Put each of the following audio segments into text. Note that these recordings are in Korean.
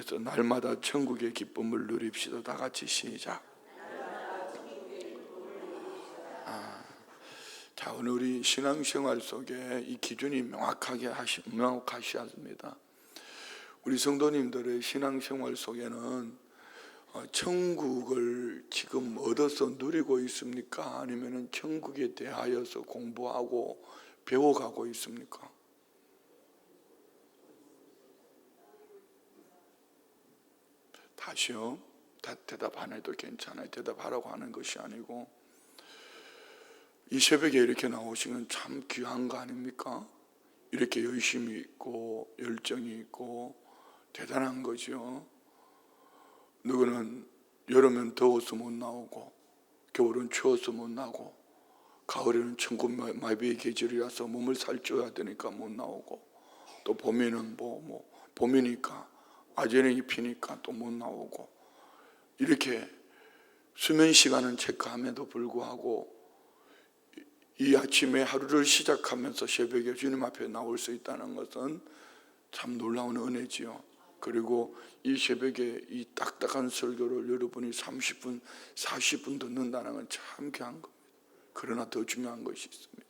통해서 날마다 천국의 기쁨을 누립시다. 다 같이 시작. 자, 오늘 우리 신앙생활 속에 이 기준이 명확하시합니다. 우리 성도님들의 신앙생활 속에는 천국을 지금 얻어서 누리고 있습니까? 아니면 천국에 대하여서 공부하고 배워가고 있습니까? 다시요. 대답 안 해도 괜찮아요. 대답하라고 하는 것이 아니고, 이 새벽에 이렇게 나오신 건 참 귀한 거 아닙니까? 이렇게 열심히 있고 열정이 있고 대단한 거죠. 누구는 여름엔 더워서 못 나오고, 겨울은 추워서 못 나오고, 가을에는 천국 마비의 계절이라서 몸을 살쪄야 되니까 못 나오고, 또 봄에는 봄이니까 아재랭이 피니까 또 못 나오고, 이렇게 수면 시간은 체크함에도 불구하고 이 아침에 하루를 시작하면서 새벽에 주님 앞에 나올 수 있다는 것은 참 놀라운 은혜지요. 그리고 이 새벽에 이 딱딱한 설교를 여러분이 30분, 40분 듣는다는 건 참 귀한 겁니다. 그러나 더 중요한 것이 있습니다.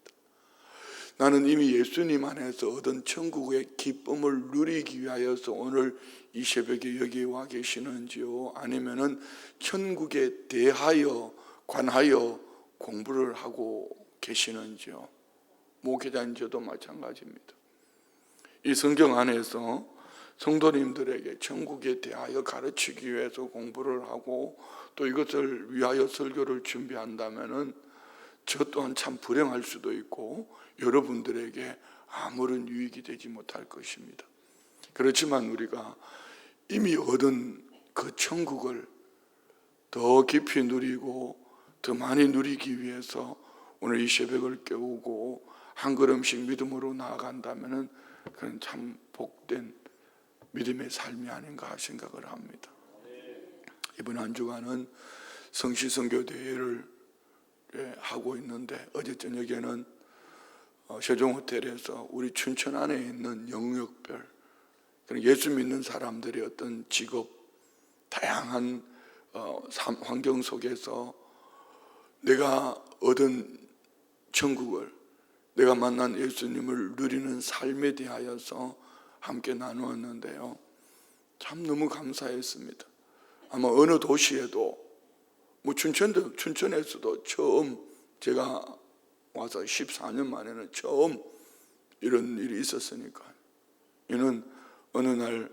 나는 이미 예수님 안에서 얻은 천국의 기쁨을 누리기 위하여서 오늘 이 새벽에 여기에 와 계시는지요? 아니면은 천국에 대하여 관하여 공부를 하고 계시는지요? 목회자인 저도 마찬가지입니다. 이 성경 안에서 성도님들에게 천국에 대하여 가르치기 위해서 공부를 하고 또 이것을 위하여 설교를 준비한다면은 저 또한 참 불행할 수도 있고 여러분들에게 아무런 유익이 되지 못할 것입니다. 그렇지만 우리가 이미 얻은 그 천국을 더 깊이 누리고 더 많이 누리기 위해서 오늘 이 새벽을 깨우고 한 걸음씩 믿음으로 나아간다면 그건 참 복된 믿음의 삶이 아닌가 생각을 합니다. 이번 한 주간은 성시선교대회를 하고 있는데, 어제 저녁에는 세종호텔에서 우리 춘천 안에 있는 영역별 예수 믿는 사람들의 어떤 직업, 다양한 환경 속에서 내가 얻은 천국을, 내가 만난 예수님을 누리는 삶에 대하여서 함께 나누었는데요, 참 너무 감사했습니다. 아마 어느 도시에도 춘천에서도 처음 제가 와서 14년 만에는 처음 이런 일이 있었으니까, 이는 어느 날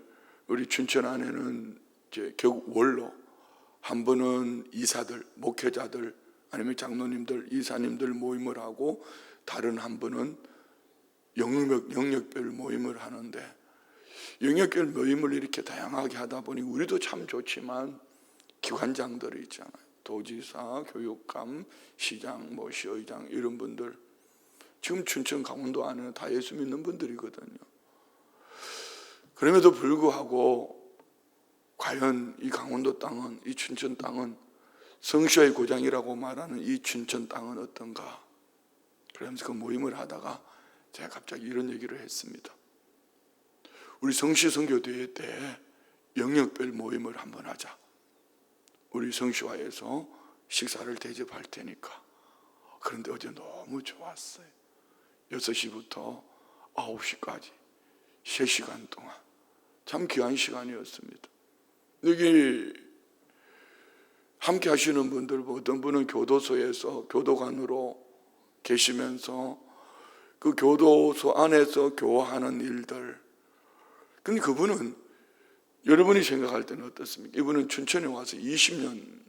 우리 춘천 안에는 이제 결국 월로 한 번은 이사들, 목회자들 아니면 장로님들, 이사님들 모임을 하고 다른 한 번은 영역별 모임을 하는데, 영역별 모임을 이렇게 다양하게 하다 보니 우리도 참 좋지만 기관장들이 있잖아요. 도지사, 교육감, 시장, 시의장 이런 분들, 지금 춘천 강원도 안에는 다 예수 믿는 분들이거든요. 그럼에도 불구하고 과연 이 강원도 땅은, 이 춘천 땅은, 성시와의 고장이라고 말하는 이 춘천 땅은 어떤가? 그러면서 그 모임을 하다가 제가 갑자기 이런 얘기를 했습니다. 우리 성시선교대회 때 영역별 모임을 한번 하자. 우리 성시화에서 식사를 대접할 테니까. 그런데 어제 너무 좋았어요. 6시부터 9시까지 3시간 동안 참 귀한 시간이었습니다. 여기 함께 하시는 분들, 어떤 분은 교도소에서 교도관으로 계시면서 그 교도소 안에서 교화하는 일들, 근데 그분은 여러분이 생각할 때는 어떻습니까? 이분은 춘천에 와서 20년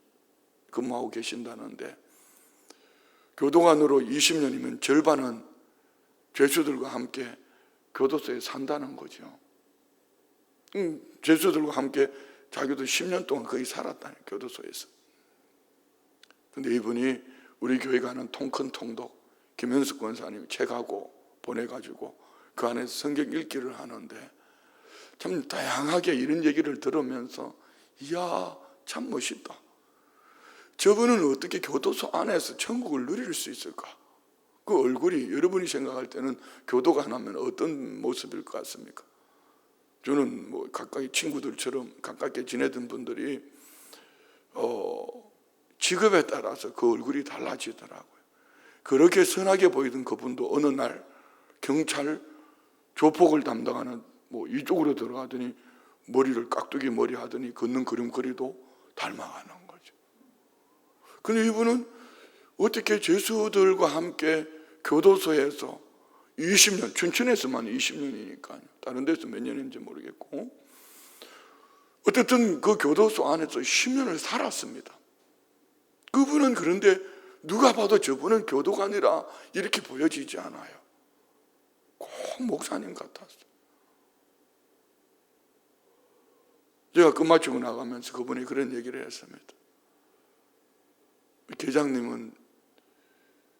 근무하고 계신다는데, 교도관으로 20년이면 절반은 죄수들과 함께 교도소에 산다는 거죠. 죄수들과 함께 자기도 10년 동안 거의 살았다는 교도소에서. 근데 이분이 우리 교회가 하는 통큰 통독 김현숙 권사님이 책하고 보내가지고 그 안에서 성경 읽기를 하는데, 참 다양하게 이런 얘기를 들으면서 이야, 참 멋있다. 저분은 어떻게 교도소 안에서 천국을 누릴 수 있을까? 그 얼굴이 여러분이 생각할 때는 교도관 하면 어떤 모습일 것 같습니까? 저는 뭐 가까이 친구들처럼 가깝게 지내던 분들이 직업에 따라서 그 얼굴이 달라지더라고요. 그렇게 선하게 보이던 그분도 어느 날 경찰 조폭을 담당하는 뭐 이쪽으로 들어가더니 머리를 깍두기 머리 하더니 걷는 걸음걸이도 닮아가는 거죠. 근데 이분은 어떻게 죄수들과 함께 교도소에서 20년, 춘천에서만 20년이니까요. 다른 데서 몇 년인지 모르겠고, 어쨌든 그 교도소 안에서 10년을 살았습니다. 그분은 그런데 누가 봐도 저분은 교도관이라 이렇게 보여지지 않아요. 꼭 목사님 같았어요. 제가 끝마치고 나가면서 그분이 그런 얘기를 했습니다. 계장님은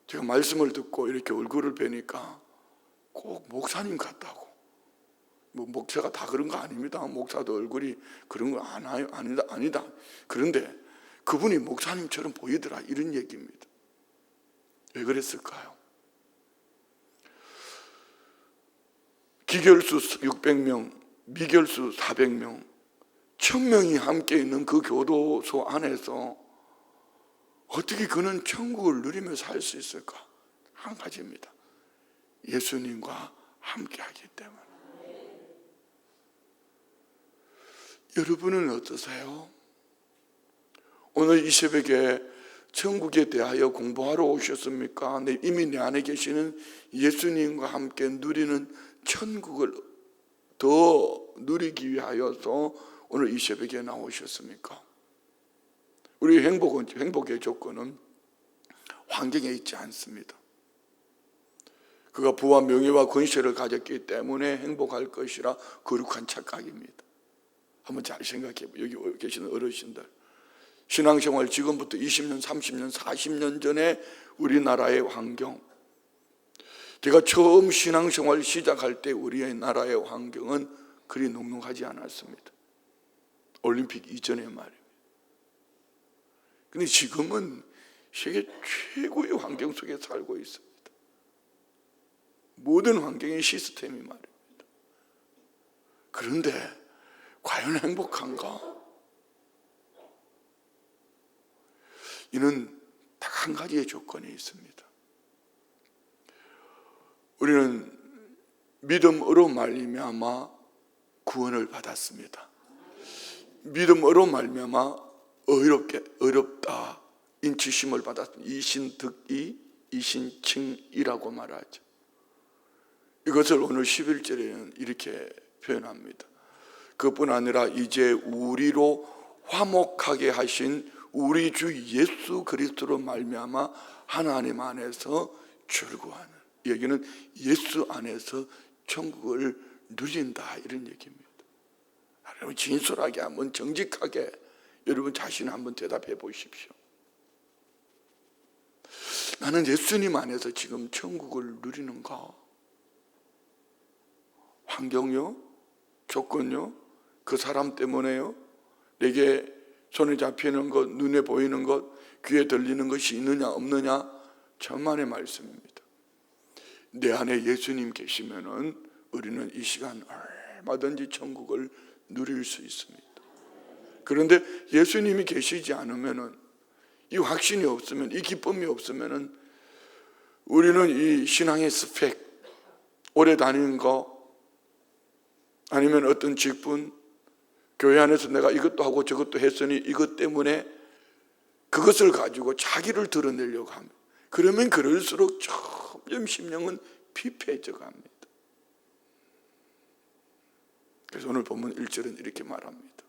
제가 말씀을 듣고 이렇게 얼굴을 뵈니까 꼭 목사님 같다고. 뭐 목사가 다 그런 거 아닙니다. 목사도 얼굴이 그런 거 아니다. 그런데 그분이 목사님처럼 보이더라, 이런 얘기입니다. 왜 그랬을까요? 기결수 600명, 미결수 400명, 1000명이 함께 있는 그 교도소 안에서 어떻게 그는 천국을 누리며 살 수 있을까? 한 가지입니다. 예수님과 함께 하기 때문에. 여러분은 어떠세요? 오늘 이 새벽에 천국에 대하여 공부하러 오셨습니까? 이미 내 안에 계시는 예수님과 함께 누리는 천국을 더 누리기 위하여서 오늘 이 새벽에 나오셨습니까? 우리 행복의 조건은 환경에 있지 않습니다. 그가 부와 명예와 권세를 가졌기 때문에 행복할 것이라 거룩한 착각입니다. 한번 잘 생각해 보세요. 여기 계시는 어르신들, 신앙생활 지금부터 20년, 30년, 40년 전에 우리나라의 환경, 제가 처음 신앙생활 시작할 때 우리의 나라의 환경은 그리 넉넉하지 않았습니다. 올림픽 이전의 말입니다. 근데 지금은 세계 최고의 환경 속에 살고 있습니다. 모든 환경의 시스템이 말입니다. 그런데 과연 행복한가? 이는 딱 한 가지의 조건이 있습니다. 우리는 믿음으로 말미암아 구원을 받았습니다. 믿음으로 말미암아 어렵다 인치심을 받았습니다. 이신득이, 이신칭이라고 말하죠. 이것을 오늘 11절에는 이렇게 표현합니다. 그뿐 아니라 이제 우리로 화목하게 하신 우리 주 예수 그리스도로 말미암아 하나님 안에서 즐거워하는, 여기는 예수 안에서 천국을 누린다, 이런 얘기입니다. 여러분 진솔하게 한번, 정직하게 여러분 자신 한번 대답해 보십시오. 나는 예수님 안에서 지금 천국을 누리는가? 환경요? 조건요? 그 사람 때문에요? 내게 손에 잡히는 것, 눈에 보이는 것, 귀에 들리는 것이 있느냐 없느냐? 천만의 말씀입니다. 내 안에 예수님 계시면은 우리는 이 시간 얼마든지 천국을 누릴 수 있습니다. 그런데 예수님이 계시지 않으면은, 이 확신이 없으면, 이 기쁨이 없으면은 우리는 이 신앙의 스펙, 오래 다니는 거, 아니면 어떤 직분, 교회 안에서 내가 이것도 하고 저것도 했으니 이것 때문에 그것을 가지고 자기를 드러내려고 합니다. 그러면 그럴수록 점점 심령은 피폐해져 갑니다. 그래서 오늘 본문 1절은 이렇게 말합니다.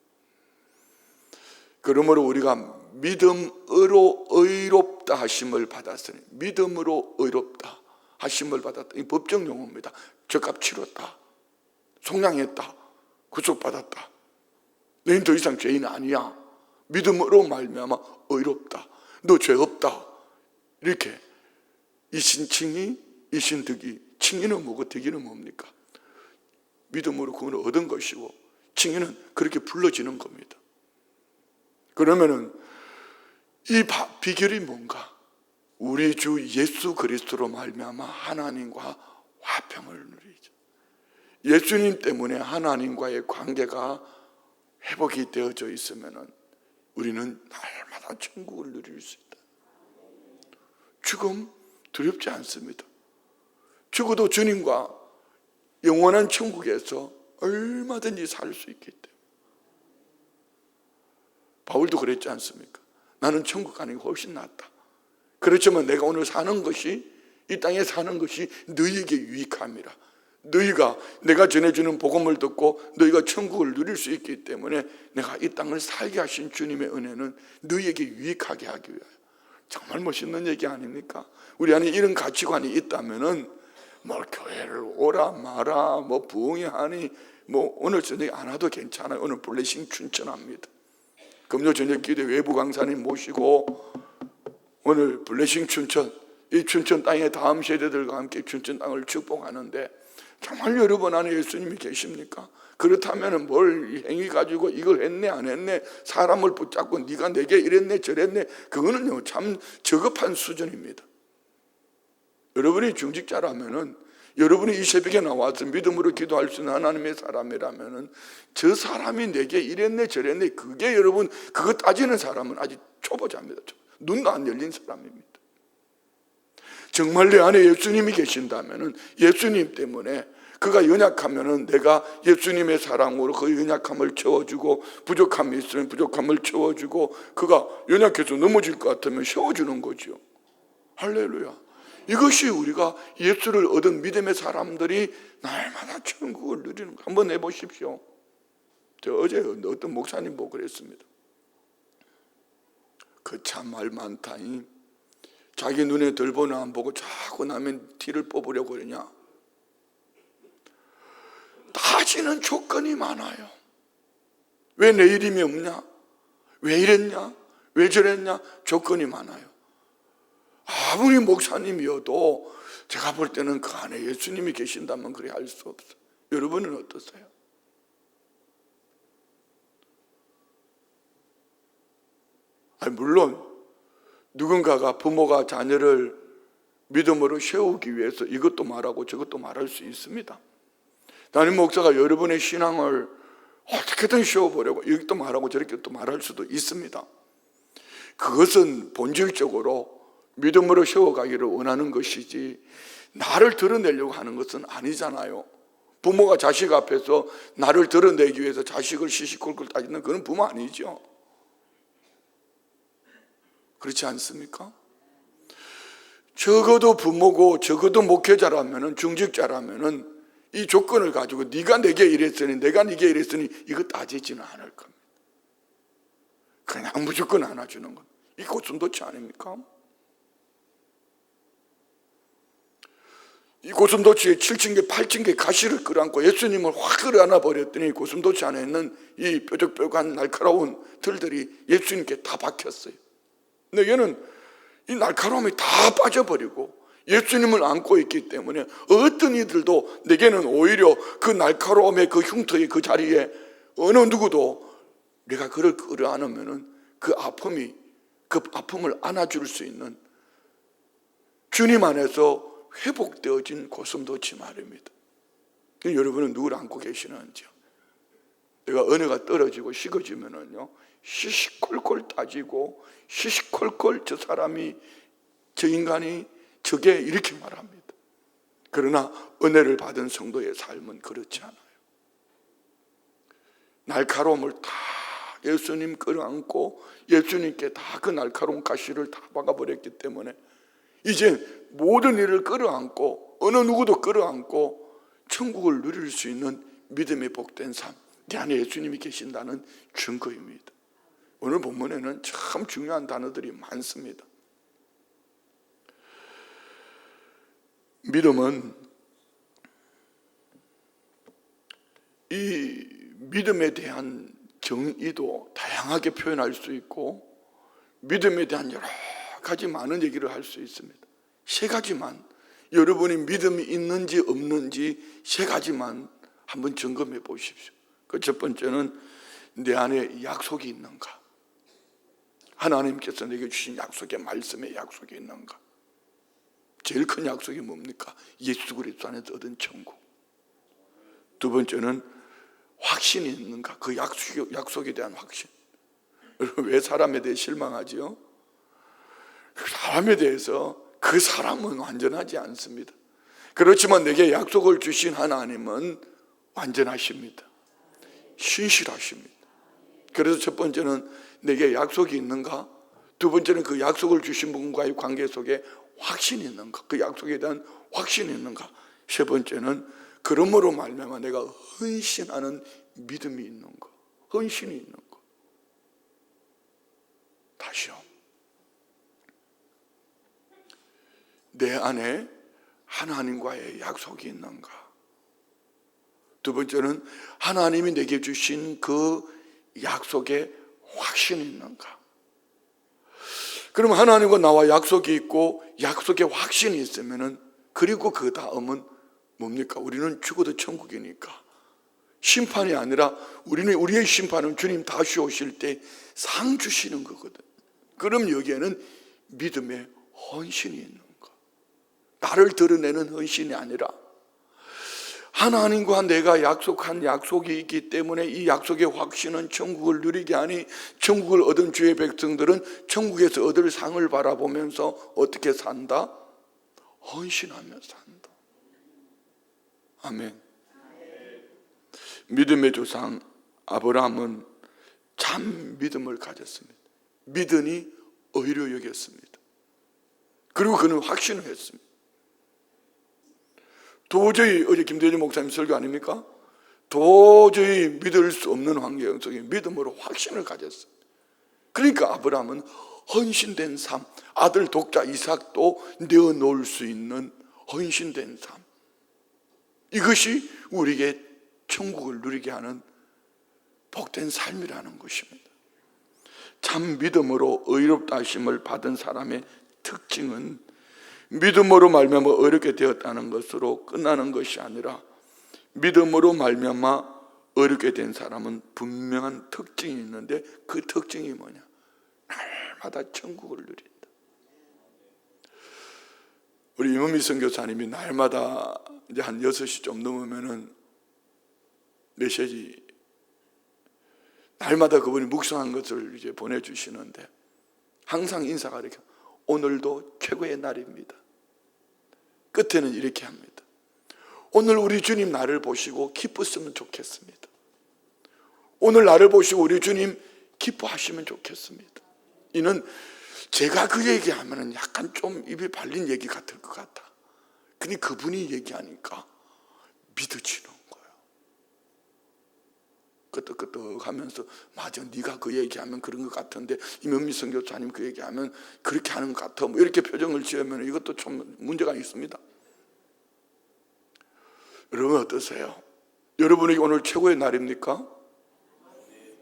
그러므로 우리가 믿음으로 의롭다 하심을 받았으니, 믿음으로 의롭다 하심을 받았다, 이 법정 용어입니다. 죄값 치렀다, 속량했다, 구속받았다, 너희는 더 이상 죄인 아니야, 믿음으로 말미암아 의롭다, 너 죄 없다, 이렇게 이신칭이, 이신득이, 칭의는 뭐고 득이는 뭡니까? 믿음으로 그걸 얻은 것이고 칭의는 그렇게 불러지는 겁니다. 그러면은 이 비결이 뭔가? 우리 주 예수 그리스도로 말미암아 하나님과 화평을 누리죠. 예수님 때문에 하나님과의 관계가 회복이 되어져 있으면 우리는 날마다 천국을 누릴 수 있다. 죽음 두렵지 않습니다. 죽어도 주님과 영원한 천국에서 얼마든지 살 수 있기 때문에. 바울도 그랬지 않습니까? 나는 천국 가는 게 훨씬 낫다. 그렇지만 내가 오늘 사는 것이, 이 땅에 사는 것이 너희에게 유익함이라. 너희가 내가 전해주는 복음을 듣고 너희가 천국을 누릴 수 있기 때문에 내가 이 땅을 살게 하신 주님의 은혜는 너희에게 유익하게 하기 위하여. 정말 멋있는 얘기 아닙니까? 우리 안에 이런 가치관이 있다면은 뭐 교회를 오라 마라 뭐 부흥이 하니 뭐 오늘 저녁에 안 와도 괜찮아요. 오늘 블레싱 춘천합니다. 금요 저녁 기도에 외부 강사님 모시고 오늘 블레싱 춘천, 이 춘천 땅의 다음 세대들과 함께 춘천 땅을 축복하는데 정말 여러분 안에 예수님이 계십니까? 그렇다면 뭘 행위 가지고 이걸 했네 안 했네 사람을 붙잡고 네가 내게 이랬네 저랬네 그거는요 참 저급한 수준입니다. 여러분이 중직자라면은, 여러분이 이 새벽에 나와서 믿음으로 기도할 수 있는 하나님의 사람이라면은 저 사람이 내게 이랬네 저랬네 그게 여러분 그거 따지는 사람은 아직 초보자입니다. 눈도 안 열린 사람입니다. 정말 내 안에 예수님이 계신다면은 예수님 때문에 그가 연약하면은 내가 예수님의 사랑으로 그 연약함을 채워주고 부족함이 있으면 부족함을 채워주고 그가 연약해서 넘어질 것 같으면 세워주는 거죠. 할렐루야. 이것이 우리가 예수를 얻은 믿음의 사람들이 날마다 천국을 누리는 거. 한번 해보십시오. 제가 어제 어떤 목사님 보고 그랬습니다. 그 참 말 많다니. 자기 눈에 덜 보나 안 보고 자꾸 남의 티를 뽑으려고 그러냐. 따지는 조건이 많아요. 왜 내 이름이 없냐? 왜 이랬냐? 왜 저랬냐? 조건이 많아요. 아무리 목사님이어도 제가 볼 때는 그 안에 예수님이 계신다면 그래 할 수 없어요. 여러분은 어떠세요? 물론 누군가가 부모가 자녀를 믿음으로 세우기 위해서 이것도 말하고 저것도 말할 수 있습니다. 담임 목사가 여러분의 신앙을 어떻게든 세워보려고 이것도 말하고 저렇게 또 말할 수도 있습니다. 그것은 본질적으로 믿음으로 세워가기를 원하는 것이지 나를 드러내려고 하는 것은 아니잖아요. 부모가 자식 앞에서 나를 드러내기 위해서 자식을 시시콜콜 따지는 그건 부모 아니죠. 그렇지 않습니까? 적어도 부모고 적어도 목회자라면은 중직자라면은 이 조건을 가지고 네가 내게 이랬으니 내가 네게 이랬으니 이거 따지지는 않을 겁니다. 그냥 무조건 안아주는 것. 이 고슴도치 아닙니까? 이 고슴도치에 7층계 8층계 가시를 끌어안고 예수님을 확 끌어안아 버렸더니 고슴도치 안에 있는 이 뾰족뾰족한 날카로운 틀들이 예수님께 다 박혔어요. 근데 얘는 이 날카로움이 다 빠져버리고 예수님을 안고 있기 때문에 어떤 이들도 내게는 오히려 그 날카로움의 그 흉터의 그 자리에 어느 누구도 내가 그를 끌어안으면은 그 아픔을 안아줄 수 있는 주님 안에서 회복되어진 고슴도치 말입니다. 여러분은 누구를 안고 계시는지요? 내가 은혜가 떨어지고 식어지면은요 시시콜콜 따지고 시시콜콜 저 사람이 저 인간이 저게 이렇게 말합니다. 그러나 은혜를 받은 성도의 삶은 그렇지 않아요. 날카로움을 다 예수님 끌어안고 예수님께 다 그 날카로운 가시를 다 박아버렸기 때문에 이제 모든 일을 끌어안고 어느 누구도 끌어안고 천국을 누릴 수 있는 믿음의 복된 삶, 내 안에 예수님이 계신다는 증거입니다. 오늘 본문에는 참 중요한 단어들이 많습니다. 믿음은 이 믿음에 대한 정의도 다양하게 표현할 수 있고 믿음에 대한 여러 가지 많은 얘기를 할 수 있습니다. 세 가지만, 여러분이 믿음이 있는지 없는지 세 가지만 한번 점검해 보십시오. 그 첫 번째는 내 안에 약속이 있는가? 하나님께서 내게 주신 약속의 말씀에 약속이 있는가? 제일 큰 약속이 뭡니까? 예수 그리스도 안에서 얻은 천국. 두 번째는 확신이 있는가? 그 약속에 대한 확신. 왜 사람에 대해 실망하지요? 사람에 대해서 그 사람은 완전하지 않습니다. 그렇지만 내게 약속을 주신 하나님은 완전하십니다. 신실하십니다. 그래서 첫 번째는 내게 약속이 있는가? 두 번째는 그 약속을 주신 분과의 관계 속에 확신이 있는가? 그 약속에 대한 확신이 있는가? 세 번째는 그러므로 말미암아 내가 헌신하는 믿음이 있는 거, 헌신이 있는 거. 다시요. 내 안에 하나님과의 약속이 있는가? 두 번째는 하나님이 내게 주신 그 약속에 확신이 있는가? 그럼 하나님과 나와 약속이 있고 약속에 확신이 있으면은, 그리고 그 다음은 뭡니까? 우리는 죽어도 천국이니까 심판이 아니라 우리의 심판은 주님 다시 오실 때 상 주시는 거거든. 그럼 여기에는 믿음의 헌신이 있는 거. 나를 드러내는 헌신이 아니라 하나님과 내가 약속한 약속이 있기 때문에 이 약속의 확신은 천국을 누리게 하니, 천국을 얻은 주의 백성들은 천국에서 얻을 상을 바라보면서 어떻게 산다? 헌신하며 산다. 아멘. 믿음의 조상 아브라함은 참 믿음을 가졌습니다. 믿으니 의로 여겼습니다. 그리고 그는 확신을 했습니다. 도저히, 어제 김대중 목사님 설교 아닙니까? 도저히 믿을 수 없는 환경 속에 믿음으로 확신을 가졌어요. 그러니까 아브라함은 헌신된 삶, 아들 독자 이삭도 내어놓을 수 있는 헌신된 삶, 이것이 우리에게 천국을 누리게 하는 복된 삶이라는 것입니다. 참 믿음으로 의롭다 하심을 받은 사람의 특징은 믿음으로 말미암아 어렵게 되었다는 것으로 끝나는 것이 아니라, 믿음으로 말미암아 어렵게 된 사람은 분명한 특징이 있는데, 그 특징이 뭐냐? 날마다 천국을 누린다. 우리 임은미 선교사님이 날마다 이제 한 6시 좀 넘으면은 메시지, 날마다 그분이 묵상한 것을 이제 보내주시는데, 항상 인사가 이렇게, 오늘도 최고의 날입니다. 끝에는 이렇게 합니다. 오늘 우리 주님 나를 보시고 기뻤으면 좋겠습니다. 오늘 나를 보시고 우리 주님 기뻐하시면 좋겠습니다. 이는 제가 그 얘기하면 약간 좀 입이 발린 얘기 같을 것 같아. 근데 그분이 얘기하니까 믿어지는 거예요. 끄떡끄떡 하면서, 맞아, 네가 그 얘기하면 그런 것 같은데, 임은미 선교사님 그 얘기하면 그렇게 하는 것 같아, 뭐 이렇게 표정을 지으면 이것도 좀 문제가 있습니다. 여러분 어떠세요? 여러분에게 오늘 최고의 날입니까?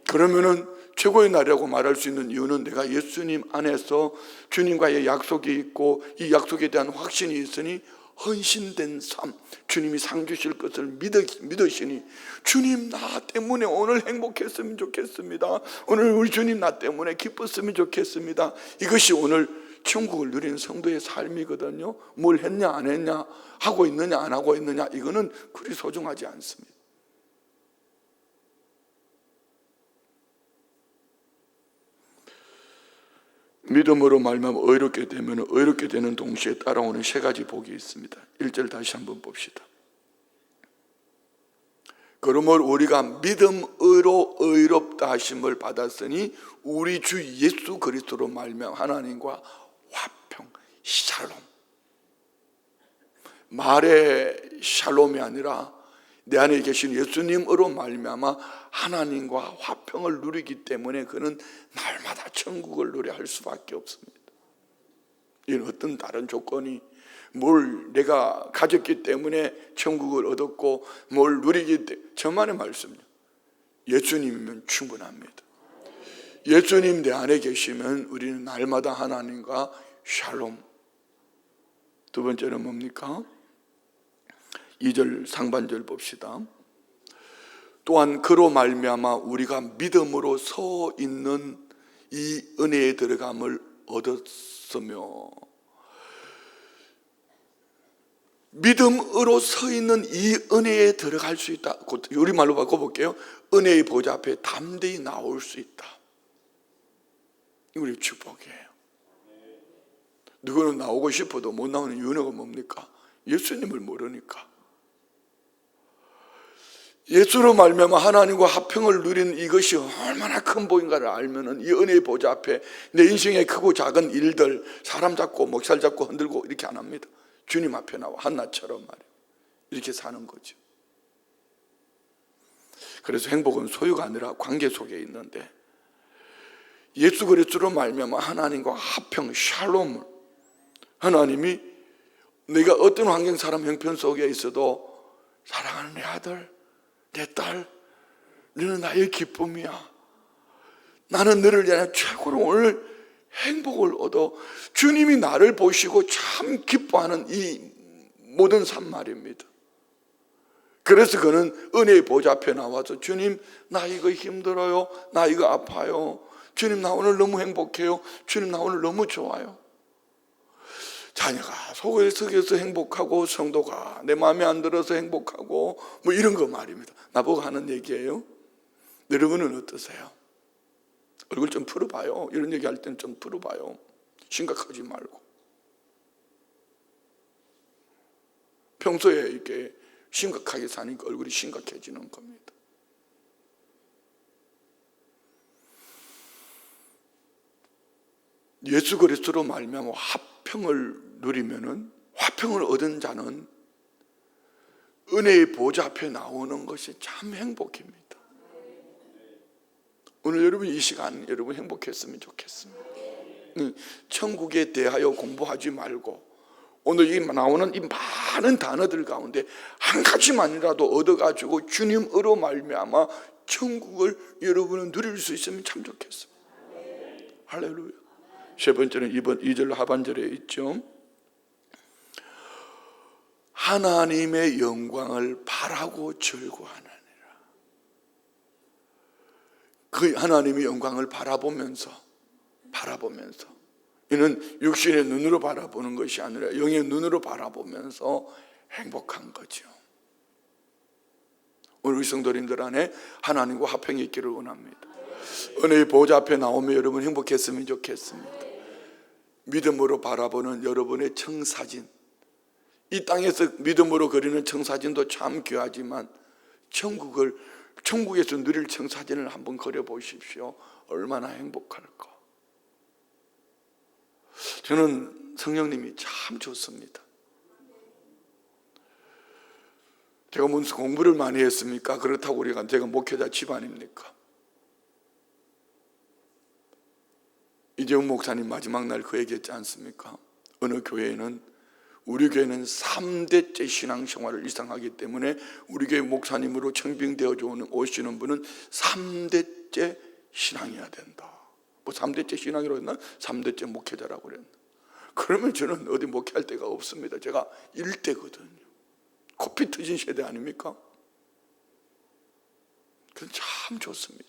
그러면은 최고의 날이라고 말할 수 있는 이유는 내가 예수님 안에서 주님과의 약속이 있고 이 약속에 대한 확신이 있으니 헌신된 삶, 주님이 상 주실 것을 믿으시니, 주님 나 때문에 오늘 행복했으면 좋겠습니다, 오늘 우리 주님 나 때문에 기뻤으면 좋겠습니다, 이것이 오늘 천국을 누리는 성도의 삶이거든요. 뭘 했냐 안 했냐, 하고 있느냐 안 하고 있느냐, 이거는 그리 소중하지 않습니다. 믿음으로 말미암아 의롭게 되면 의롭게 되는 동시에 따라오는 세 가지 복이 있습니다. 1절 다시 한번 봅시다. 그러므로 우리가 믿음으로 의롭다 하심을 받았으니 우리 주 예수 그리스도로 말미암아 하나님과 화평, 샬롬. 말의 샬롬이 아니라 내 안에 계신 예수님으로 말미암아 하나님과 화평을 누리기 때문에 그는 날마다 천국을 누려할 수밖에 없습니다. 이는 어떤 다른 조건이, 뭘 내가 가졌기 때문에 천국을 얻었고 뭘 누리기 때문에, 저만의 말씀이요, 예수님이면 충분합니다. 예수님 내 안에 계시면 우리는 날마다 하나님과 샬롬. 두 번째는 뭡니까? 2절 상반절 봅시다. 또한 그로 말미암아 우리가 믿음으로 서 있는 이 은혜에 들어감을 얻었으며, 믿음으로 서 있는 이 은혜에 들어갈 수 있다. 우리말로 바꿔볼게요. 은혜의 보좌 앞에 담대히 나올 수 있다. 이거 우리 축복이에요. 누구는 나오고 싶어도 못 나오는 이유가 뭡니까? 예수님을 모르니까. 예수로 말미암아 하나님과 화평을 누리는 이것이 얼마나 큰 복인가를 알면은 이 은혜의 보좌 앞에 내 인생의 크고 작은 일들, 사람 잡고 목살 잡고 흔들고 이렇게 안 합니다. 주님 앞에 나와 한나처럼 말이에요. 이렇게 사는 거죠. 그래서 행복은 소유가 아니라 관계 속에 있는데, 예수 그리스도로 말미암아 하나님과 화평, 샬롬을, 하나님이 내가 어떤 환경, 사람, 형편 속에 있어도 사랑하는 내 아들, 내 딸, 너는 나의 기쁨이야. 나는 너를 위하여 최고로 오늘 행복을 얻어 주님이 나를 보시고 참 기뻐하는 이 모든 삶 말입니다. 그래서 그는 은혜의 보좌 앞에 나와서 주님 나 이거 힘들어요, 나 이거 아파요, 주님 나 오늘 너무 행복해요, 주님 나 오늘 너무 좋아요. 자녀가 속에서 행복하고, 성도가 내 마음에 안 들어서 행복하고, 뭐 이런 거 말입니다. 나보고 하는 얘기예요. 여러분은 어떠세요? 얼굴 좀 풀어봐요. 이런 얘기 할 때는 좀 풀어봐요. 심각하지 말고. 평소에 이렇게 심각하게 사니까 얼굴이 심각해지는 겁니다. 예수 그리스도로 말미암아 화평을 누리면은, 화평을 얻은 자는 은혜의 보좌 앞에 나오는 것이 참 행복입니다. 오늘 여러분 이 시간 여러분 행복했으면 좋겠습니다. 천국에 대하여 공부하지 말고 오늘 이 나오는 이 많은 단어들 가운데 한 가지만이라도 얻어가지고 주님으로 말미암아 천국을 여러분은 누릴 수 있으면 참 좋겠습니다. 할렐루야. 세 번째는 2절 하반절에 있죠. 하나님의 영광을 바라고 즐거워하느니라. 그 하나님의 영광을 바라보면서 이는 육신의 눈으로 바라보는 것이 아니라 영의 눈으로 바라보면서 행복한 거죠. 오늘 우리 성도님들 안에 하나님과 화평이 있기를 원합니다. 은혜의 보좌 앞에 나오면 여러분 행복했으면 좋겠습니다. 믿음으로 바라보는 여러분의 청사진, 이 땅에서 믿음으로 그리는 청사진도 참 귀하지만 천국에서 누릴 청사진을 한번 그려보십시오. 얼마나 행복할까. 저는 성령님이 참 좋습니다. 제가 무슨 공부를 많이 했습니까? 그렇다고 제가 목회자 집안입니까? 이재용 목사님 마지막 날 그 얘기했지 않습니까? 어느 교회는, 우리 교회는 3대째 신앙생활을 이상하기 때문에 우리 교회 목사님으로 청빙되어 오시는 분은 3대째 신앙이어야 된다. 뭐 3대째 신앙이라고 했나? 3대째 목회자라고 그랬나? 그러면 저는 어디 목회할 데가 없습니다. 제가 1대거든요. 코피 터진 세대 아닙니까? 그래서 참 좋습니다.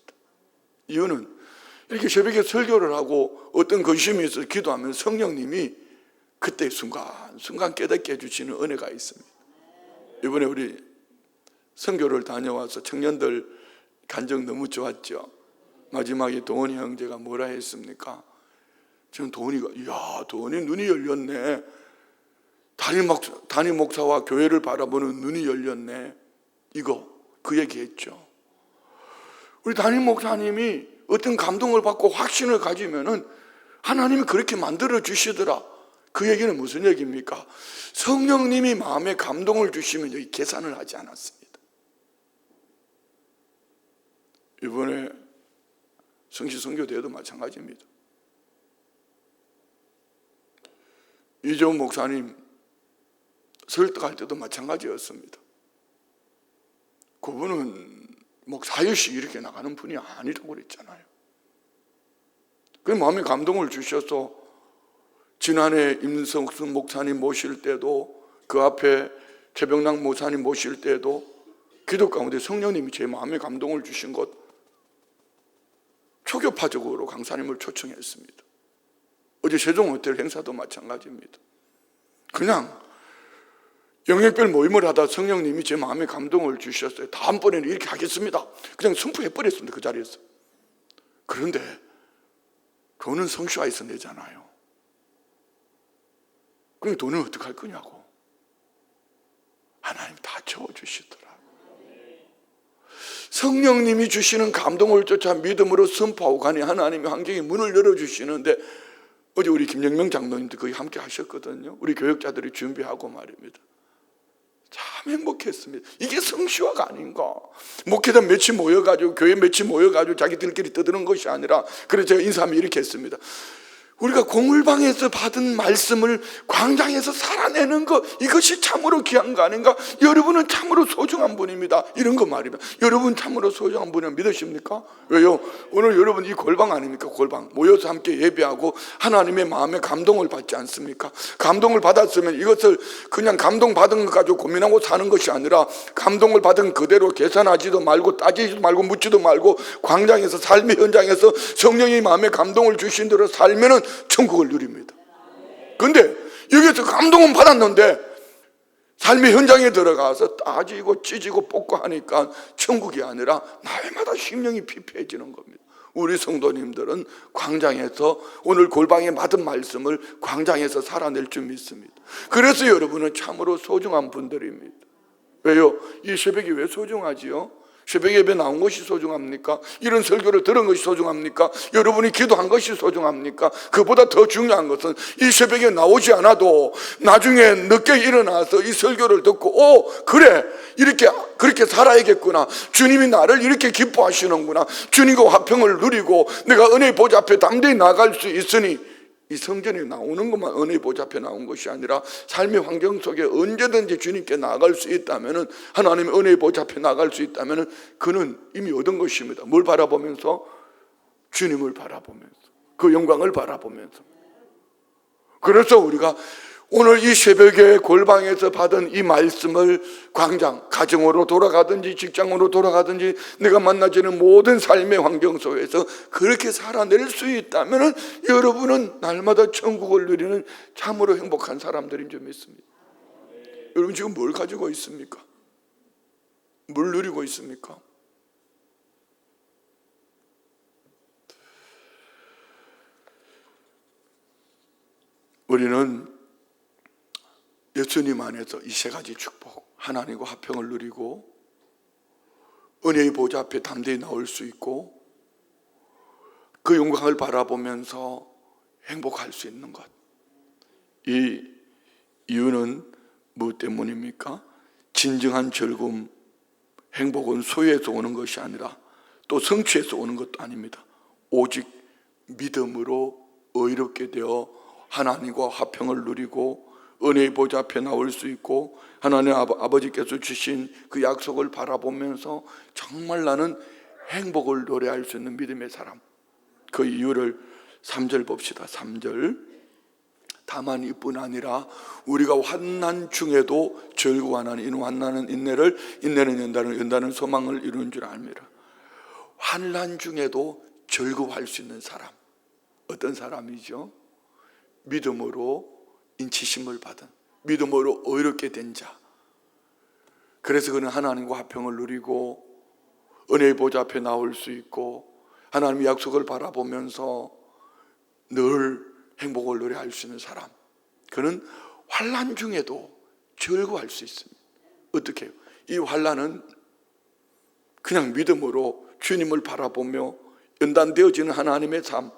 이유는 이렇게 새벽에 설교를 하고 어떤 근심이 있어서 기도하면 성령님이 그때 순간 깨닫게 해주시는 은혜가 있습니다. 이번에 우리 선교를 다녀와서 청년들 간증 너무 좋았죠. 마지막에 도원이 형제가 뭐라 했습니까? 지금 도원이가, 이야, 도원이 눈이 열렸네. 담임 목사와 교회를 바라보는 눈이 열렸네. 그 얘기했죠. 우리 담임 목사님이 어떤 감동을 받고 확신을 가지면은 하나님이 그렇게 만들어 주시더라. 그 얘기는 무슨 얘기입니까? 성령님이 마음에 감동을 주시면 여기 계산을 하지 않았습니다. 이번에 성시 선교대회도 마찬가지입니다. 이재훈 목사님 설득할 때도 마찬가지였습니다. 그분은 사유씩 이렇게 나가는 분이 아니라고 그랬잖아요. 그 마음에 감동을 주셔서 지난해 임성순 목사님 모실 때도, 그 앞에 최병락 목사님 모실 때도 기도 가운데 성령님이 제 마음에 감동을 주신 것, 초교파적으로 강사님을 초청했습니다. 어제 세종호텔 행사도 마찬가지입니다. 그냥 영역별 모임을 하다 성령님이 제 마음에 감동을 주셨어요. 다음번에는 이렇게 하겠습니다. 그냥 선포해버렸습니다. 그 자리에서. 그런데 돈은 성수화해서 내잖아요. 그럼 돈은 어떻게 할 거냐고. 하나님 다 채워주시더라고요. 성령님이 주시는 감동을 쫓아 믿음으로 선포하고 가니 하나님이 환경에 문을 열어주시는데, 어제 우리 김영명 장로님도 거기 함께 하셨거든요. 우리 교역자들이 준비하고 말입니다. 참 행복했습니다. 이게 성시화가 아닌가. 목회단 며칠 모여가지고, 교회 며칠 모여가지고 자기들끼리 떠드는 것이 아니라, 그래서 제가 인사하면 이렇게 했습니다. 우리가 공울방에서 받은 말씀을 광장에서 살아내는 것, 이것이 참으로 귀한 거 아닌가? 여러분은 참으로 소중한 분입니다. 이런 거 말입니다. 여러분 참으로 소중한 분을 믿으십니까? 왜요? 오늘 여러분 이 골방 아닙니까? 골방 모여서 함께 예배하고 하나님의 마음에 감동을 받지 않습니까? 감동을 받았으면 이것을 그냥 감동받은 것 가지고 고민하고 사는 것이 아니라, 감동을 받은 그대로 계산하지도 말고 따지지도 말고 묻지도 말고 광장에서, 삶의 현장에서 성령이 마음에 감동을 주신 대로 살면은 천국을 누립니다. 그런데 여기서 감동은 받았는데 삶의 현장에 들어가서 따지고 찢고 뽑고 하니까 천국이 아니라 날마다 심령이 피폐해지는 겁니다. 우리 성도님들은 광장에서, 오늘 골방에 받은 말씀을 광장에서 살아낼 줄 믿습니다. 그래서 여러분은 참으로 소중한 분들입니다. 왜요? 이 새벽이 왜 소중하지요? 새벽 예배 나온 것이 소중합니까? 이런 설교를 들은 것이 소중합니까? 여러분이 기도한 것이 소중합니까? 그보다 더 중요한 것은 이 새벽에 나오지 않아도 나중에 늦게 일어나서 이 설교를 듣고, 그래, 그렇게 살아야겠구나, 주님이 나를 이렇게 기뻐하시는구나, 주님과 화평을 누리고 내가 은혜의 보좌 앞에 담대히 나갈 수 있으니, 이 성전에 나오는 것만 은혜의 보좌 앞에 나온 것이 아니라 삶의 환경 속에 언제든지 주님께 나아갈 수 있다면, 하나님의 은혜의 보좌 앞에 나아갈 수 있다면 그는 이미 얻은 것입니다. 뭘 바라보면서? 주님을 바라보면서, 그 영광을 바라보면서. 그래서 우리가 오늘 이 새벽에 골방에서 받은 이 말씀을 광장, 가정으로 돌아가든지 직장으로 돌아가든지 내가 만나지는 모든 삶의 환경 속에서 그렇게 살아낼 수 있다면 여러분은 날마다 천국을 누리는 참으로 행복한 사람들인 줄 믿습니다. 여러분 지금 뭘 가지고 있습니까? 뭘 누리고 있습니까? 우리는 예수님 안에서 이 세 가지 축복, 하나님과 화평을 누리고 은혜의 보좌 앞에 담대히 나올 수 있고 그 영광을 바라보면서 행복할 수 있는 것. 이 이유는 무엇 때문입니까? 진정한 즐거움, 행복은 소유에서 오는 것이 아니라 또 성취에서 오는 것도 아닙니다. 오직 믿음으로 의롭게 되어 하나님과 화평을 누리고 은혜의 보좌 앞에 나올 수 있고 하나님 아버지께서 주신 그 약속을 바라보면서 정말 나는 행복을 노래할 수 있는 믿음의 사람. 그 이유를 3절 봅시다. 3절. 다만 이뿐 아니라 우리가 환난 중에도 즐거워하나니 이는 환난은 인내를, 인내는 연단을, 연단은 소망을 이루는 줄 압니다. 환난 중에도 즐거워할 수 있는 사람. 어떤 사람이죠? 믿음으로 인치심을 받은, 믿음으로 의롭게 된 자. 그래서 그는 하나님과 화평을 누리고 은혜의 보좌 앞에 나올 수 있고 하나님의 약속을 바라보면서 늘 행복을 노래할 수 있는 사람. 그는 환난 중에도 즐거워할 수 있습니다. 어떻게 해요? 이 환난은 그냥 믿음으로 주님을 바라보며 연단되어지는 하나님의 삶,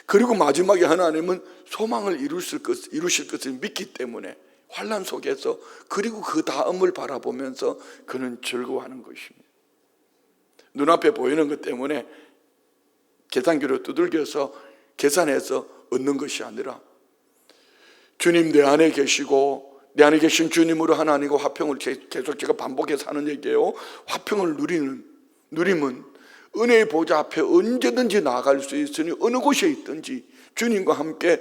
그리고 마지막에 하나님은 소망을 이루실 것을 믿기 때문에 환난 속에서, 그리고 그 다음을 바라보면서 그는 즐거워하는 것입니다. 눈앞에 보이는 것 때문에 계산기로 두들겨서 계산해서 얻는 것이 아니라 주님 내 안에 계시고 내 안에 계신 주님으로 하나님과 화평을 계속 제가 반복해서 하는 얘기예요. 화평을 누림은 은혜의 보좌 앞에 언제든지 나아갈 수 있으니 어느 곳에 있든지 주님과 함께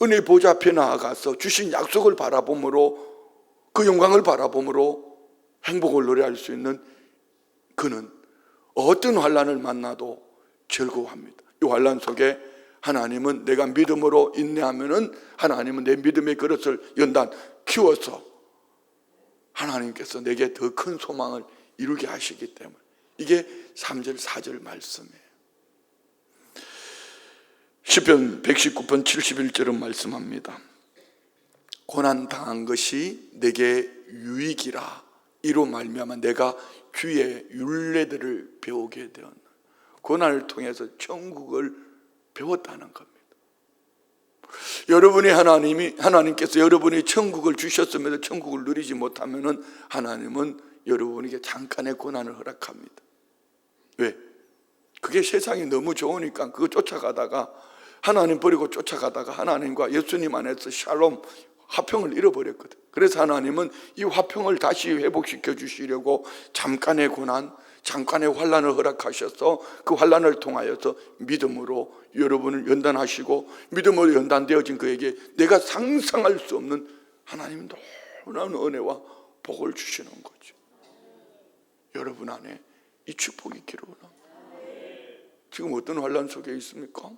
은혜의 보좌 앞에 나아가서 주신 약속을 바라봄으로, 그 영광을 바라봄으로 행복을 노래할 수 있는 그는 어떤 환난을 만나도 즐거워합니다. 이 환난 속에 하나님은 내가 믿음으로 인내하면은 하나님은 내 믿음의 그릇을 연단 키워서 하나님께서 내게 더 큰 소망을 이루게 하시기 때문에. 이게 3절 4절 말씀이에요. 시편 119편 71절은 말씀합니다. 고난당한 것이 내게 유익이라. 이로 말미암아 내가 주의 율례들을 배우게 되었나. 고난을 통해서 천국을 배웠다는 겁니다. 하나님께서 여러분이 천국을 주셨음에도 천국을 누리지 못하면은 하나님은 여러분에게 잠깐의 고난을 허락합니다. 왜? 그게 세상이 너무 좋으니까 그거 쫓아가다가, 하나님 버리고 쫓아가다가 하나님과 예수님 안에서 샬롬, 화평을 잃어버렸거든. 그래서 하나님은 이 화평을 다시 회복시켜 주시려고 잠깐의 고난, 잠깐의 환난을 허락하셔서 그 환난을 통하여서 믿음으로 여러분을 연단하시고, 믿음으로 연단되어진 그에게 내가 상상할 수 없는 하나님 놀라운 은혜와 복을 주시는 거죠. 여러분 안에 이 축복이 있기를 원합니다. 지금 어떤 환난 속에 있습니까?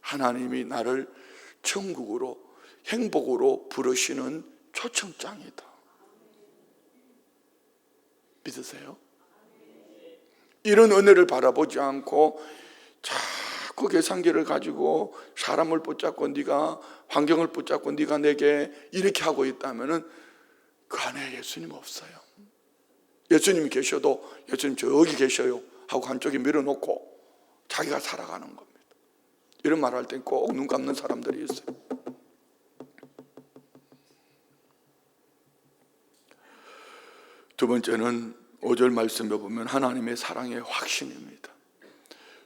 하나님이 나를 천국으로, 행복으로 부르시는 초청장이다. 믿으세요? 이런 은혜를 바라보지 않고 자꾸 계산기를 가지고 사람을 붙잡고, 네가 환경을 붙잡고 네가 내게 이렇게 하고 있다면은 그 안에 예수님 없어요. 예수님이 계셔도 예수님 저기 계셔요 하고 한쪽에 밀어놓고 자기가 살아가는 겁니다. 이런 말 할 땐 꼭 눈 감는 사람들이 있어요. 두 번째는 5절 말씀에 보면 하나님의 사랑의 확신입니다.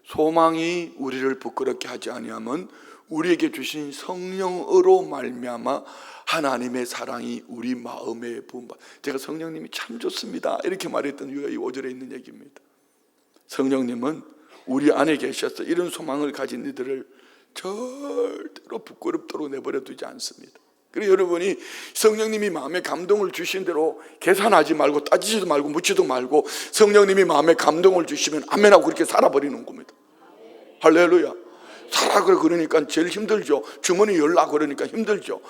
소망이 우리를 부끄럽게 하지 아니하면 우리에게 주신 성령으로 말미암아 하나님의 사랑이 우리 마음에 부음받. 제가 성령님이 참 좋습니다 이렇게 말했던 이유가 이 5절에 있는 얘기입니다. 성령님은 우리 안에 계셔서 이런 소망을 가진 이들을 절대로 부끄럽도록 내버려 두지 않습니다. 그리고 여러분이 성령님이 마음에 감동을 주신 대로 계산하지 말고 따지지도 말고 묻지도 말고 성령님이 마음에 감동을 주시면 아멘하고 그렇게 살아버리는 겁니다. 할렐루야. 살아 그러니까 제일 힘들죠. 주머니 열라 그러니까 힘들죠.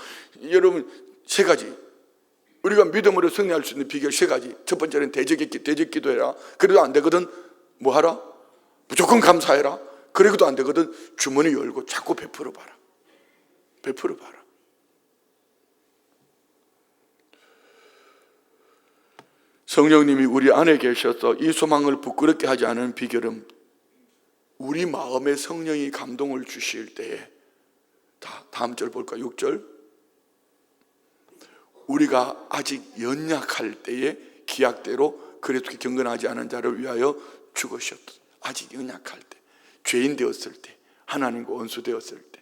여러분, 세 가지 우리가 믿음으로 승리할 수 있는 비결 세 가지. 첫 번째는 대적기도해라. 그래도 안 되거든 뭐 하라? 무조건 감사해라. 그래도 안 되거든 주머니 열고 자꾸 베풀어 봐라. 베풀어 봐라. 성령님이 우리 안에 계셔서 이 소망을 부끄럽게 하지 않은 비결은 우리 마음에 성령이 감동을 주실 때에, 다음 절 볼까? 6절. 우리가 아직 연약할 때에 기약대로 그리스도께 경건하지 않은 자를 위하여 죽으셨다. 아직 연약할 때, 죄인 되었을 때, 하나님과 원수 되었을 때.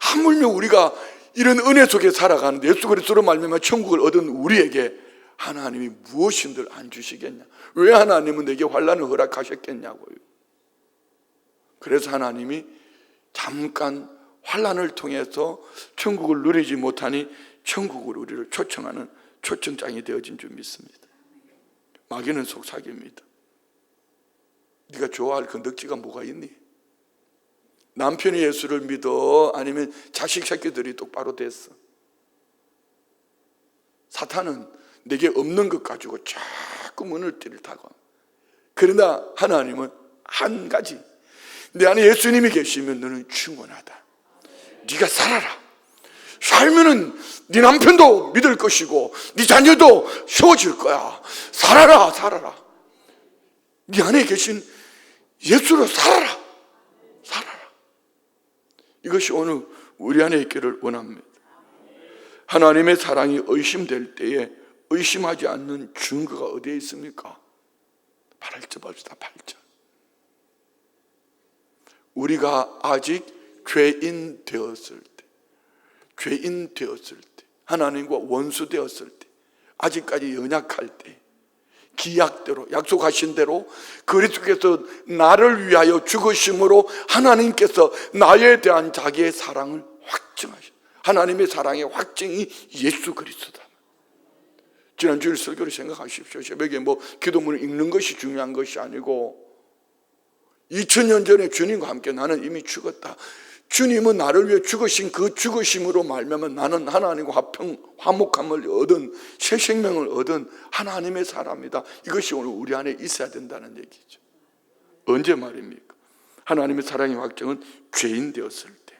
하물며 우리가 이런 은혜 속에 살아가는데 예수 그리스도로 말미암아 천국을 얻은 우리에게 하나님이 무엇인들 안 주시겠냐? 왜 하나님은 내게 환난을 허락하셨겠냐고요. 그래서 하나님이 잠깐 환난을 통해서 천국을 누리지 못하니 천국으로 우리를 초청하는 초청장이 되어진 줄 믿습니다. 마귀는 속삭입니다. 네가 좋아할 건덕지가 뭐가 있니? 남편이 예수를 믿어? 아니면 자식 새끼들이 똑바로 됐어? 사탄은 내게 없는 것 가지고 자꾸 문을 띠를타고. 그러나 하나님은 한 가지, 내 안에 예수님이 계시면 너는 충분하다. 네가 살아라. 살면은 네 남편도 믿을 것이고 네 자녀도 세워질 거야. 살아라. 살아라. 네 안에 계신 예수로 살아라. 살아라. 이것이 오늘 우리 안에 있기를 원합니다. 하나님의 사랑이 의심될 때에 의심하지 않는 증거가 어디에 있습니까? 8절 봅시다. 8절. 우리가 아직 죄인 되었을 때, 하나님과 원수 되었을 때, 아직까지 연약할 때, 기약대로 약속하신 대로 그리스도께서 나를 위하여 죽으심으로 하나님께서 나에 대한 자기의 사랑을 확증하셨어요. 하나님의 사랑의 확증이 예수 그리스도다. 지난주일 설교를 생각하십시오. 새벽에 기도문을 읽는 것이 중요한 것이 아니고 2000년 전에 주님과 함께 나는 이미 죽었다. 주님은 나를 위해 죽으신 그 죽으심으로 말미암아 나는 하나님과 화목함을 얻은, 새 생명을 얻은 하나님의 사람이다. 이것이 오늘 우리 안에 있어야 된다는 얘기죠. 언제 말입니까? 하나님의 사랑의 확정은 죄인 되었을 때,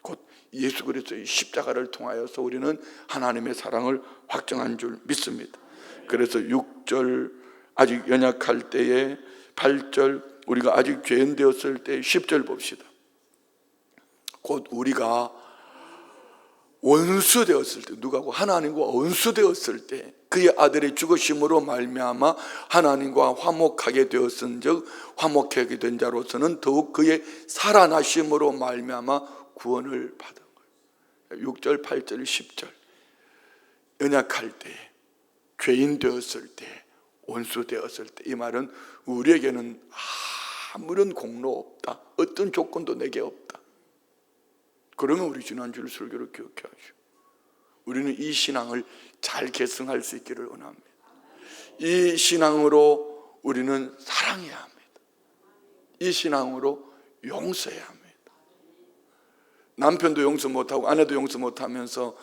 곧 예수 그리스도의 십자가를 통하여서 우리는 하나님의 사랑을 확정한 줄 믿습니다. 그래서 6절 아직 연약할 때에, 8절 우리가 아직 죄인 되었을 때, 10절 봅시다. 곧 우리가 원수 되었을 때, 누가고 하나님과 원수 되었을 때 그의 아들의 죽으심으로 말미암아 하나님과 화목하게 되었은즉 화목하게 된 자로서는 더욱 그의 살아나심으로 말미암아 구원을 받은 거예요. 6절, 8절, 10절. 연약할 때, 죄인 되었을 때, 원수 되었을 때, 이 말은 우리에게는 아무런 공로 없다, 어떤 조건도 내게 없다. 그러면 우리 지난주 설교를 기억해 하시오. 우리는 이 신앙을 잘 계승할 수 있기를 원합니다. 이 신앙으로 우리는 사랑해야 합니다. 이 신앙으로 용서해야 합니다. 남편도 용서 못하고 아내도 용서 못하면서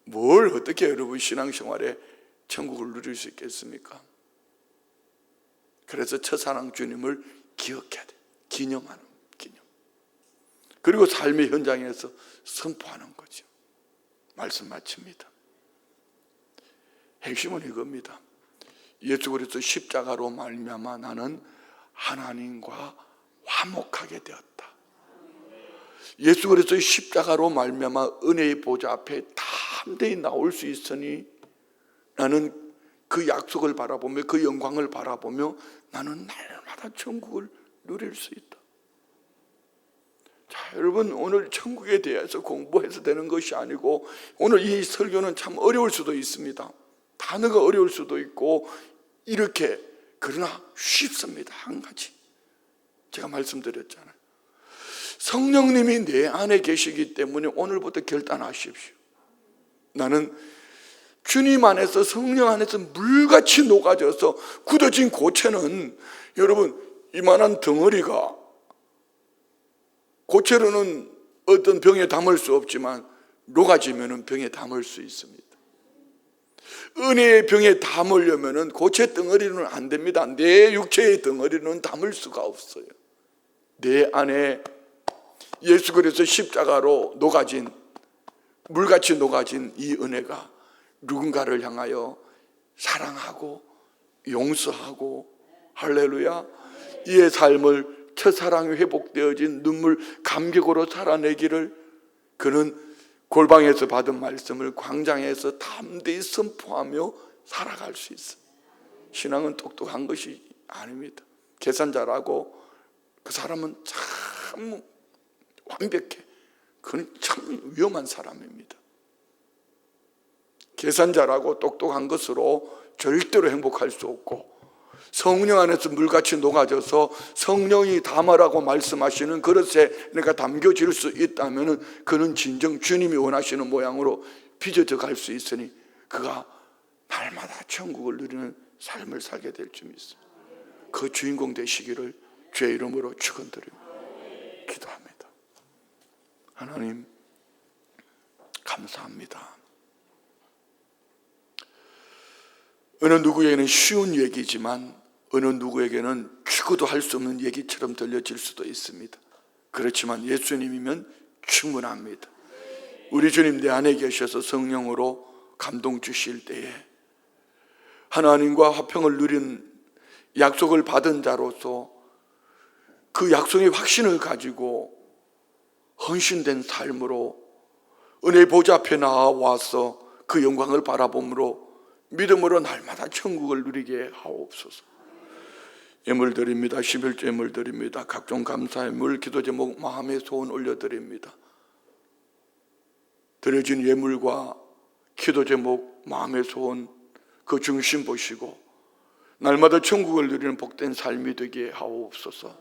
뭘 어떻게 여러분 신앙생활에 천국을 누릴 수 있겠습니까? 그래서 첫사랑 주님을 기억해야 돼. 기념하는 기념. 그리고 삶의 현장에서 선포하는 거죠. 말씀 마칩니다. 핵심은 이겁니다. 예수 그리스도 십자가로 말미암아 나는 하나님과 화목하게 되었다. 예수 그리스도의 십자가로 말미암아 은혜의 보좌 앞에 담대히 나올 수 있으니 나는 그 약속을 바라보며 그 영광을 바라보며 나는 날마다 천국을 누릴 수 있다. 자, 여러분, 오늘 천국에 대해서 공부해서 되는 것이 아니고, 오늘 이 설교는 참 어려울 수도 있습니다. 단어가 어려울 수도 있고, 이렇게, 그러나 쉽습니다. 한 가지 제가 말씀드렸잖아요. 성령님이 내 안에 계시기 때문에 오늘부터 결단하십시오. 나는 주님 안에서, 성령 안에서 물같이 녹아져서 굳어진 고체는, 여러분, 이만한 덩어리가 고체로는 어떤 병에 담을 수 없지만 녹아지면 병에 담을 수 있습니다. 은혜의 병에 담으려면 고체 덩어리는 안 됩니다. 내 육체의 덩어리는 담을 수가 없어요. 내 안에 예수 그리스도 십자가로 녹아진, 물같이 녹아진 이 은혜가 누군가를 향하여 사랑하고 용서하고, 할렐루야, 이의 삶을 첫사랑이 회복되어진 눈물 감격으로 살아내기를, 그는 골방에서 받은 말씀을 광장에서 담대히 선포하며 살아갈 수 있어요. 신앙은 똑똑한 것이 아닙니다. 계산 잘하고 그 사람은 참 완벽해. 그건 참 위험한 사람입니다. 계산 잘하고 똑똑한 것으로 절대로 행복할 수 없고, 성령 안에서 물같이 녹아져서 성령이 담으라고 말씀하시는 그릇에 내가 담겨질 수 있다면 그는 진정 주님이 원하시는 모양으로 빚어져 갈 수 있으니 그가 날마다 천국을 누리는 삶을 살게 될 줄 믿습니다. 그 주인공 되시기를 주의 이름으로 축원드립니다. 기도합니다. 하나님, 감사합니다. 어느 누구에게는 쉬운 얘기지만 어느 누구에게는 죽어도 할 수 없는 얘기처럼 들려질 수도 있습니다. 그렇지만 예수님이면 충분합니다. 우리 주님 내 안에 계셔서 성령으로 감동 주실 때에 하나님과 화평을 누린 약속을 받은 자로서 그 약속의 확신을 가지고 헌신된 삶으로 은혜의 보좌 앞에 나와서 그 영광을 바라봄으로 믿음으로 날마다 천국을 누리게 하옵소서. 예물 드립니다. 11조 예물 드립니다. 각종 감사의 물, 기도 제목, 마음의 소원 올려드립니다. 드려진 예물과 기도 제목, 마음의 소원, 그 중심 보시고 날마다 천국을 누리는 복된 삶이 되게 하옵소서.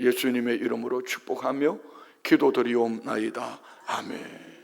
예수님의 이름으로 축복하며 기도드리옵나이다. 아멘.